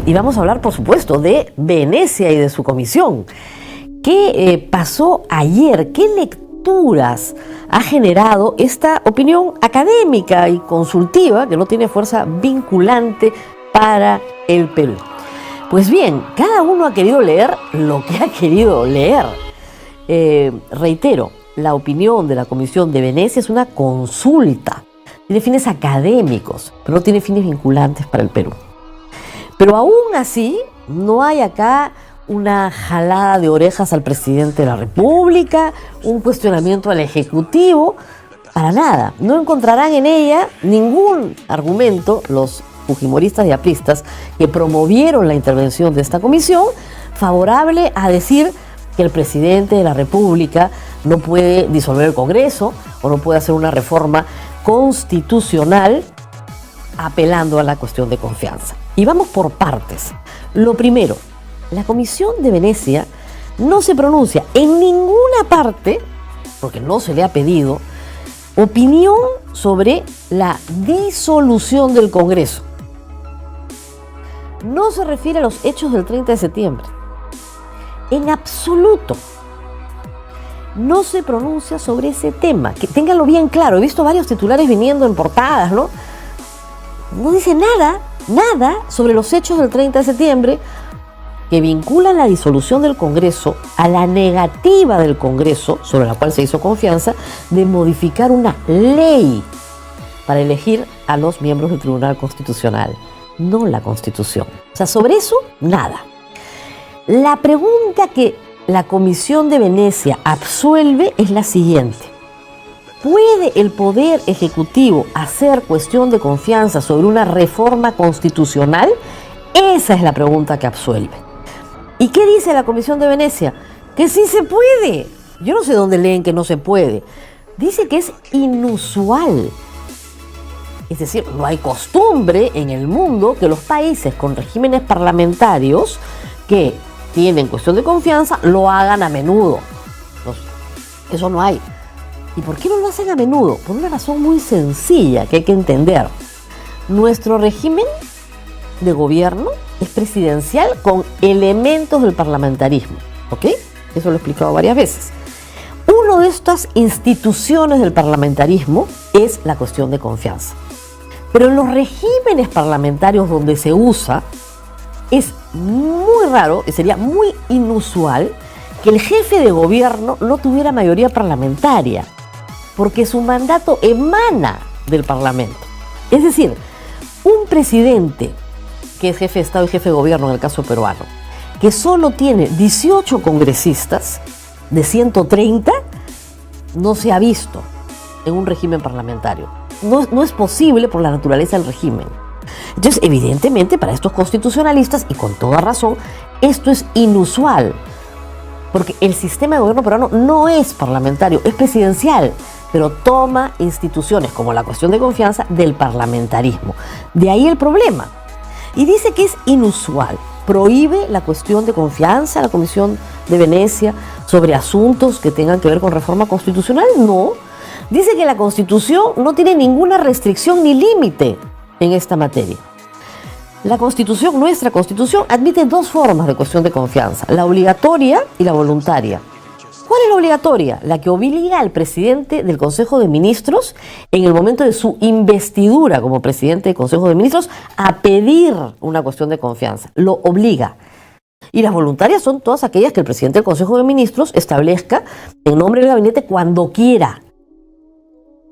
Y vamos a hablar, por supuesto, de Venecia y de su comisión. ¿Qué pasó ayer? ¿Qué lecturas ha generado esta opinión académica y consultiva que no tiene fuerza vinculante para el Perú? Pues bien, cada uno ha querido leer lo que ha querido leer. Reitero, la opinión de la Comisión de Venecia es una consulta. Tiene fines académicos, pero no tiene fines vinculantes para el Perú. Pero aún así, no hay acá una jalada de orejas al presidente de la República, un cuestionamiento al Ejecutivo, para nada. No encontrarán en ella ningún argumento los fujimoristas y apristas que promovieron la intervención de esta comisión favorable a decir que el presidente de la República no puede disolver el Congreso o no puede hacer una reforma constitucional apelando a la cuestión de confianza. Y vamos por partes. Lo primero, la Comisión de Venecia no se pronuncia en ninguna parte, porque no se le ha pedido, opinión sobre la disolución del Congreso. No se refiere a los hechos del 30 de septiembre. En absoluto. No se pronuncia sobre ese tema. Que ténganlo bien claro. He visto varios titulares viniendo en portadas, ¿no? No dice nada sobre los hechos del 30 de septiembre que vinculan la disolución del Congreso a la negativa del Congreso, sobre la cual se hizo confianza, de modificar una ley para elegir a los miembros del Tribunal Constitucional, no la Constitución. O sea, sobre eso, nada. La pregunta que la Comisión de Venecia absuelve es la siguiente. ¿Puede el Poder Ejecutivo hacer cuestión de confianza sobre una reforma constitucional? Esa es la pregunta que absuelve. ¿Y qué dice la Comisión de Venecia? Que sí se puede. Yo no sé dónde leen que no se puede. Dice que es inusual. Es decir, no hay costumbre en el mundo que los países con regímenes parlamentarios que tienen cuestión de confianza lo hagan a menudo. Eso no hay. ¿Y por qué no lo hacen a menudo? Por una razón muy sencilla que hay que entender. Nuestro régimen de gobierno es presidencial con elementos del parlamentarismo, ¿ok? Eso lo he explicado varias veces. Una de estas instituciones del parlamentarismo es la cuestión de confianza. Pero en los regímenes parlamentarios donde se usa, es muy raro y sería muy inusual que el jefe de gobierno no tuviera mayoría parlamentaria, porque su mandato emana del Parlamento. Es decir, un presidente que es jefe de Estado y jefe de gobierno en el caso peruano, que solo tiene 18 congresistas de 130, no se ha visto en un régimen parlamentario. No es posible por la naturaleza del régimen. Entonces, evidentemente, para estos constitucionalistas, y con toda razón, esto es inusual, porque el sistema de gobierno peruano no es parlamentario, es presidencial, pero toma instituciones como la cuestión de confianza del parlamentarismo. De ahí el problema. Y dice que es inusual. Prohíbe la cuestión de confianza a la Comisión de Venecia sobre asuntos que tengan que ver con reforma constitucional. No. Dice que la Constitución no tiene ninguna restricción ni límite en esta materia. La Constitución, nuestra Constitución, admite dos formas de cuestión de confianza: la obligatoria y la voluntaria. ¿Cuál es la obligatoria? La que obliga al presidente del Consejo de Ministros, en el momento de su investidura como presidente del Consejo de Ministros, a pedir una cuestión de confianza. Lo obliga. Y las voluntarias son todas aquellas que el presidente del Consejo de Ministros establezca en nombre del gabinete cuando quiera.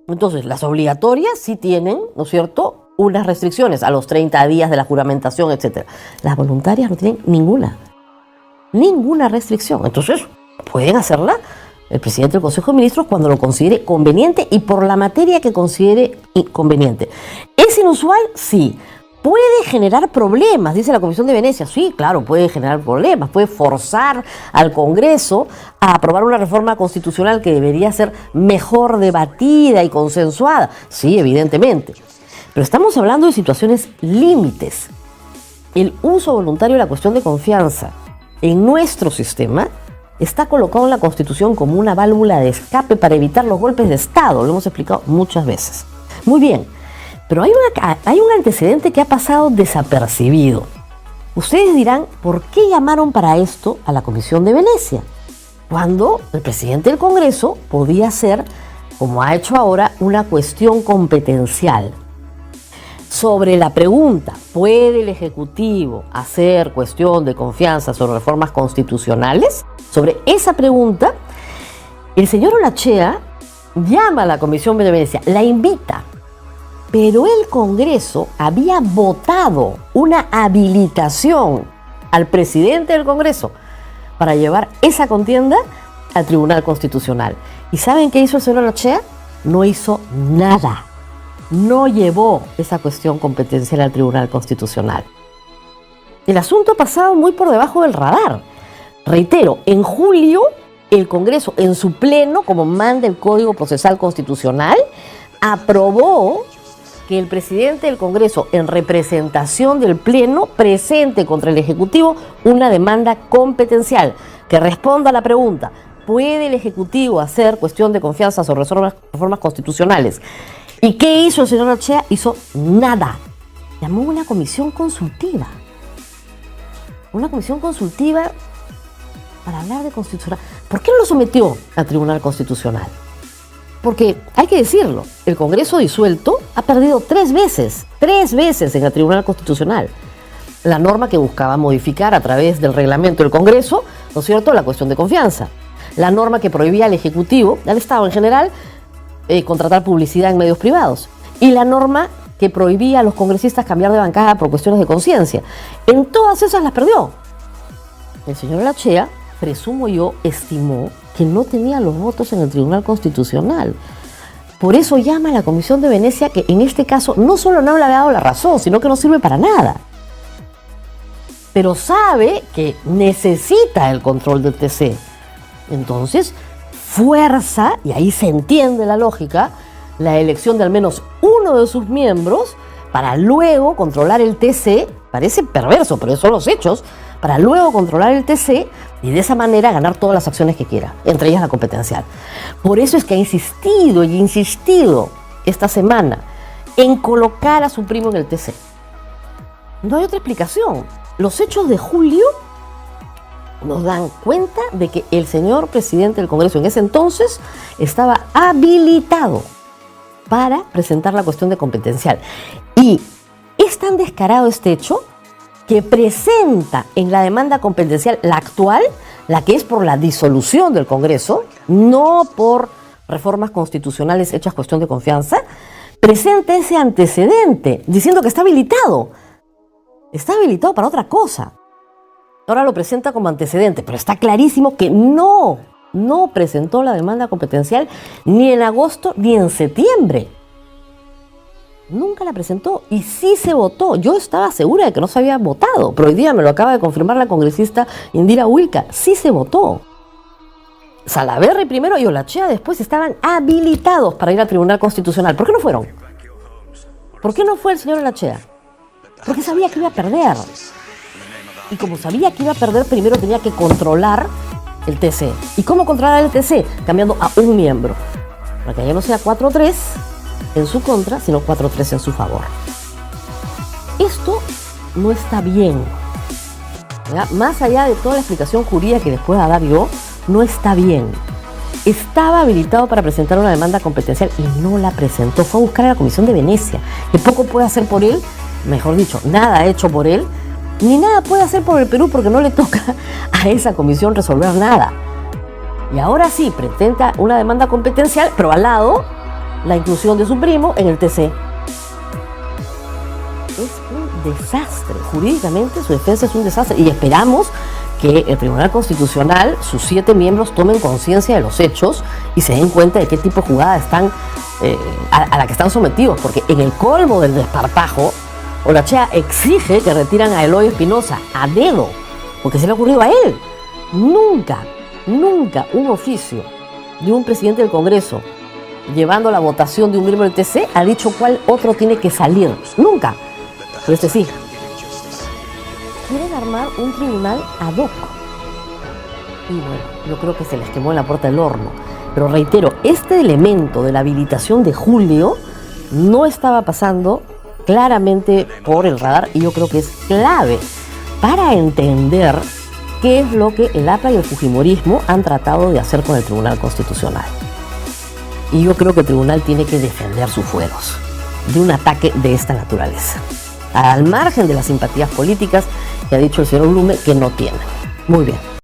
Entonces, las obligatorias sí tienen, ¿no es cierto?, unas restricciones a los 30 días de la juramentación, etc. Las voluntarias no tienen ninguna restricción. Entonces, pueden hacerla el presidente del Consejo de Ministros cuando lo considere conveniente y por la materia que considere conveniente. ¿Es inusual? Sí. ¿Puede generar problemas? Dice la Comisión de Venecia. Sí, claro, puede generar problemas. Puede forzar al Congreso a aprobar una reforma constitucional que debería ser mejor debatida y consensuada. Sí, evidentemente. Pero estamos hablando de situaciones límites. El uso voluntario de la cuestión de confianza en nuestro sistema está colocado en la Constitución como una válvula de escape para evitar los golpes de Estado. Lo hemos explicado muchas veces. Muy bien, pero hay un antecedente que ha pasado desapercibido. Ustedes dirán, ¿por qué llamaron para esto a la Comisión de Venecia? Cuando el presidente del Congreso podía ser, como ha hecho ahora, una cuestión competencial. Sobre la pregunta, ¿puede el Ejecutivo hacer cuestión de confianza sobre reformas constitucionales? Sobre esa pregunta, el señor Olachea llama a la Comisión de Venecia, la invita, pero el Congreso había votado una habilitación al presidente del Congreso para llevar esa contienda al Tribunal Constitucional. ¿Y saben qué hizo el señor Olachea? No hizo nada. No llevó esa cuestión competencial al Tribunal Constitucional. El asunto ha pasado muy por debajo del radar. Reitero, en julio el Congreso en su pleno, como manda el Código Procesal Constitucional, aprobó que el presidente del Congreso, en representación del pleno, presente contra el Ejecutivo una demanda competencial que responda a la pregunta: ¿puede el Ejecutivo hacer cuestión de confianza sobre reformas constitucionales? ¿Y qué hizo el señor Olachea? Hizo nada. Llamó una comisión consultiva. Una comisión consultiva para hablar de constitucional. ¿Por qué no lo sometió al Tribunal Constitucional? Porque, hay que decirlo, el Congreso disuelto ha perdido 3 veces en el Tribunal Constitucional. La norma que buscaba modificar a través del reglamento del Congreso, ¿no es cierto?, la cuestión de confianza. La norma que prohibía al Ejecutivo, al Estado en general, contratar publicidad en medios privados. Y la norma que prohibía a los congresistas cambiar de bancada por cuestiones de conciencia. En todas esas las perdió. El señor Olachea, presumo yo, estimó que no tenía los votos en el Tribunal Constitucional. Por eso llama a la Comisión de Venecia, que en este caso no solo no le ha dado la razón, sino que no sirve para nada. Pero sabe que necesita el control del TC. Entonces, fuerza, y ahí se entiende la lógica, la elección de al menos uno de sus miembros para luego controlar el TC. Parece perverso, pero esos son los hechos. Para luego controlar el TC y de esa manera ganar todas las acciones que quiera, entre ellas la competencial. Por eso es que ha insistido y insistido esta semana en colocar a su primo en el TC. No hay otra explicación. Los hechos de julio nos dan cuenta de que el señor presidente del Congreso en ese entonces estaba habilitado para presentar la cuestión de competencial. Y es tan descarado este hecho que presenta en la demanda competencial, la actual, la que es por la disolución del Congreso, no por reformas constitucionales hechas cuestión de confianza, presenta ese antecedente diciendo que está habilitado. Está habilitado para otra cosa. Ahora lo presenta como antecedente, pero está clarísimo que no presentó la demanda competencial ni en agosto ni en septiembre. Nunca la presentó y sí se votó. Yo estaba segura de que no se había votado, pero hoy día me lo acaba de confirmar la congresista Indira Wilca. Sí se votó. Salaverry primero y Olachea después estaban habilitados para ir al Tribunal Constitucional. ¿Por qué no fueron? ¿Por qué no fue el señor Olachea? Porque sabía que iba a perder. Y como sabía que iba a perder, primero tenía que controlar el TC. ¿Y cómo controlar el TC? Cambiando a un miembro. Para que ya no sea 4-3 en su contra, sino 4-3 en su favor. Esto no está bien. ¿Ya? Más allá de toda la explicación jurídica que les pueda dar yo, no está bien. Estaba habilitado para presentar una demanda competencial y no la presentó. Fue a buscar a la Comisión de Venecia, que poco puede hacer por él, mejor dicho, nada ha hecho por él, ni nada puede hacer por el Perú porque no le toca a esa comisión resolver nada. Y ahora sí, presenta una demanda competencial, pero al lado la inclusión de su primo en el TC. Es un desastre. Jurídicamente su defensa es un desastre y esperamos que el Tribunal Constitucional, sus 7 miembros, tomen conciencia de los hechos y se den cuenta de qué tipo de jugada están, a la que están sometidos, porque en el colmo del desparpajo, Olachea exige que retiran a Eloy Espinosa a dedo, porque se le ha ocurrido a él. Nunca un oficio de un presidente del Congreso llevando la votación de un miembro del TC ha dicho cuál otro tiene que salir. Nunca. Pero este sí. Quieren armar un tribunal ad hoc. Y bueno, yo creo que se les quemó en la puerta del horno. Pero reitero, este elemento de la habilitación de julio no estaba pasando claramente por el radar y yo creo que es clave para entender qué es lo que el APRA y el fujimorismo han tratado de hacer con el Tribunal Constitucional. Y yo creo que el tribunal tiene que defender sus fueros de un ataque de esta naturaleza, al margen de las simpatías políticas que ha dicho el señor Blume que no tienen. Muy bien.